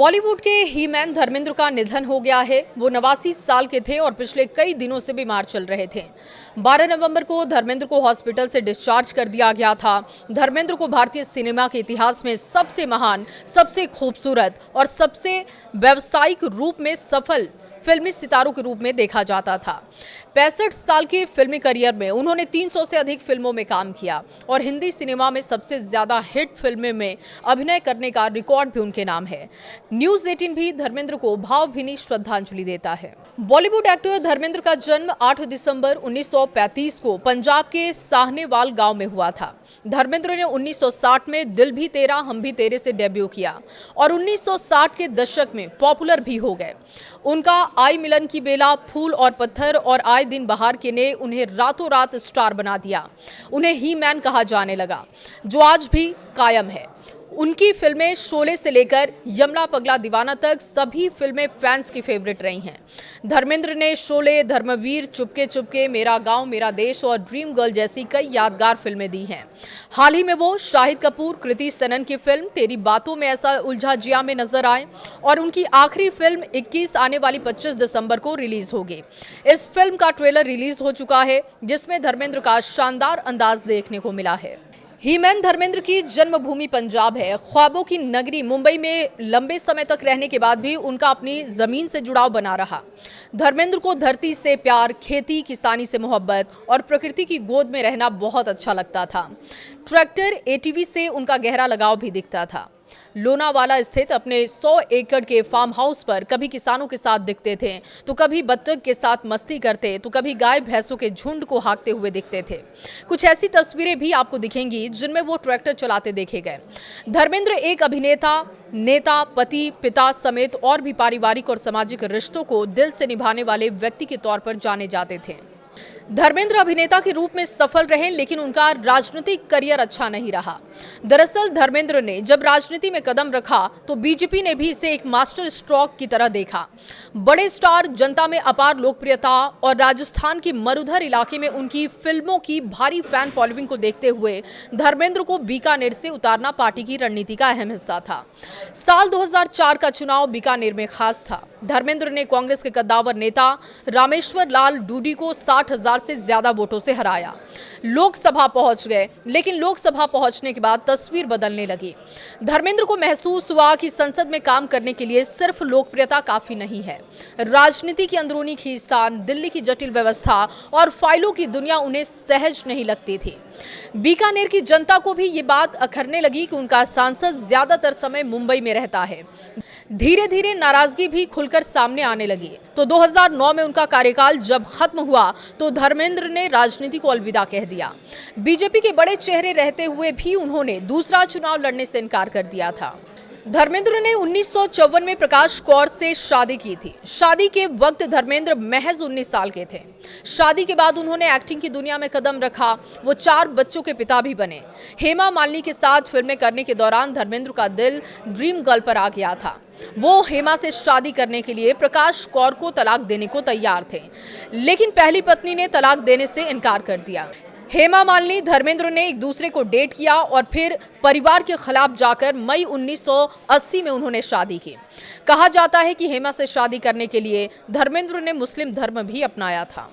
बॉलीवुड के ही मैन धर्मेंद्र का निधन हो गया है। वो 89 साल के थे और पिछले कई दिनों से बीमार चल रहे थे। 12 नवंबर को धर्मेंद्र को हॉस्पिटल से डिस्चार्ज कर दिया गया था। धर्मेंद्र को भारतीय सिनेमा के इतिहास में सबसे महान, सबसे खूबसूरत और सबसे व्यावसायिक रूप में सफल फिल्मी सितारों के रूप में देखा जाता था। 65 साल के फिल्मी करियर में उन्होंने 300 से अधिक फिल्मों में काम किया और हिंदी सिनेमा में सबसे ज्यादा हिट फिल्में में अभिनय करने का रिकॉर्ड भी उनके नाम है। न्यूज़ 18 भी धर्मेंद्र को भावभीनी श्रद्धांजलि देता है। बॉलीवुड एक्टर धर्मेंद्र का जन्म 8 दिसंबर 1935 को पंजाब के साहनेवाल गांव में हुआ था। धर्मेंद्र ने 1960 में दिल भी तेरा हम भी तेरे से डेब्यू किया और 1960 के दशक में पॉपुलर भी हो गए। उनका आई मिलन की बेला, फूल और पत्थर और आए दिन बहार के ने उन्हें रातों रात स्टार बना दिया। उन्हें ही मैन कहा जाने लगा, जो आज भी कायम है। उनकी फिल्में शोले से लेकर यमला पगला दीवाना तक सभी फिल्में फैंस की फेवरेट रही हैं। धर्मेंद्र ने शोले, धर्मवीर, चुपके चुपके, मेरा गांव मेरा देश और ड्रीम गर्ल जैसी कई यादगार फिल्में दी हैं। हाल ही में वो शाहिद कपूर, कृति सेनन की फिल्म तेरी बातों में ऐसा उलझा जिया में नजर आए और उनकी आखिरी फिल्म 21 आने वाली 25 दिसंबर को रिलीज होगी। इस फिल्म का ट्रेलर रिलीज हो चुका है, जिसमें धर्मेंद्र का शानदार अंदाज देखने को मिला है। ही मैन धर्मेंद्र की जन्मभूमि पंजाब है। ख्वाबों की नगरी मुंबई में लंबे समय तक रहने के बाद भी उनका अपनी जमीन से जुड़ाव बना रहा। धर्मेंद्र को धरती से प्यार, खेती किसानी से मोहब्बत और प्रकृति की गोद में रहना बहुत अच्छा लगता था। ट्रैक्टर एटीवी से उनका गहरा लगाव भी दिखता था। लोनावाला स्थित अपने 100 एकड़ के फार्म हाउस पर कभी किसानों के साथ दिखते थे, तो कभी बत्तख के साथ मस्ती करते, तो कभी गाय भैंसों के झुंड को हाँकते हुए दिखते थे। कुछ ऐसी तस्वीरें भी आपको दिखेंगी जिनमें वो ट्रैक्टर चलाते देखे गए। धर्मेंद्र एक अभिनेता, नेता, पति, पिता समेत और भी पारिवारिक और सामाजिक रिश्तों को दिल से निभाने वाले व्यक्ति के तौर पर जाने जाते थे। धर्मेंद्र अभिनेता के रूप में सफल रहे, लेकिन उनका राजनीतिक करियर अच्छा नहीं रहा। दरअसल धर्मेंद्र ने जब राजनीति में कदम रखा तो बीजेपी ने भी इसे एक मास्टर स्ट्रोक की तरह देखा। बड़े स्टार, जनता में अपार लोकप्रियता और राजस्थान की मरुधर इलाके में उनकी फिल्मों की भारी फैन फॉलोइंग को देखते हुए धर्मेंद्र को बीकानेर से उतारना पार्टी की रणनीति का अहम हिस्सा था। साल 2004 का चुनाव बीकानेर में खास था। धर्मेंद्र ने कांग्रेस के कद्दावर नेता रामेश्वर लाल डूडी को 60,000 से ज्यादा वोटों से हराया। लोकसभा पहुंच गए, लेकिन लोकसभा पहुंचने के बाद तस्वीर बदलने लगी। धर्मेंद्र को महसूस हुआ कि संसद में काम करने के लिए सिर्फ लोकप्रियता काफी नहीं है। राजनीति की अंदरूनी खींचतान, दिल्ली की जटिल व्यवस्था और फाइलों की दुनिया उन्हें सहज नहीं लगती थी। बीकानेर की जनता को भी ये बात अखरने लगी कि उनका सांसद ज्यादातर समय मुंबई में रहता है। धीरे धीरे नाराजगी भी खुलकर सामने आने लगी। तो 2009 में उनका कार्यकाल जब खत्म हुआ तो धर्मेंद्र ने राजनीति को अलविदा कह दिया। बीजेपी के बड़े चेहरे रहते हुए भी उन्होंने दूसरा चुनाव लड़ने से इनकार कर दिया था। धर्मेंद्र ने 1954 में प्रकाश कौर से शादी की थी। शादी के वक्त धर्मेंद्र महज 19 साल के थे। शादी के बाद उन्होंने एक्टिंग की दुनिया में कदम रखा। वो 4 बच्चों के पिता भी बने। हेमा मालिनी के साथ फिल्में करने के दौरान धर्मेंद्र का दिल ड्रीम गर्ल पर आ गया था। वो हेमा से शादी करने के लिए प्रकाश कौर को तलाक देने को तैयार थे, लेकिन पहली पत्नी ने तलाक देने से इनकार कर दिया। हेमा मालिनी, धर्मेंद्र ने एक दूसरे को डेट किया और फिर परिवार के खिलाफ जाकर मई 1980 में उन्होंने शादी की। कहा जाता है कि हेमा से शादी करने के लिए धर्मेंद्र ने मुस्लिम धर्म भी अपनाया था।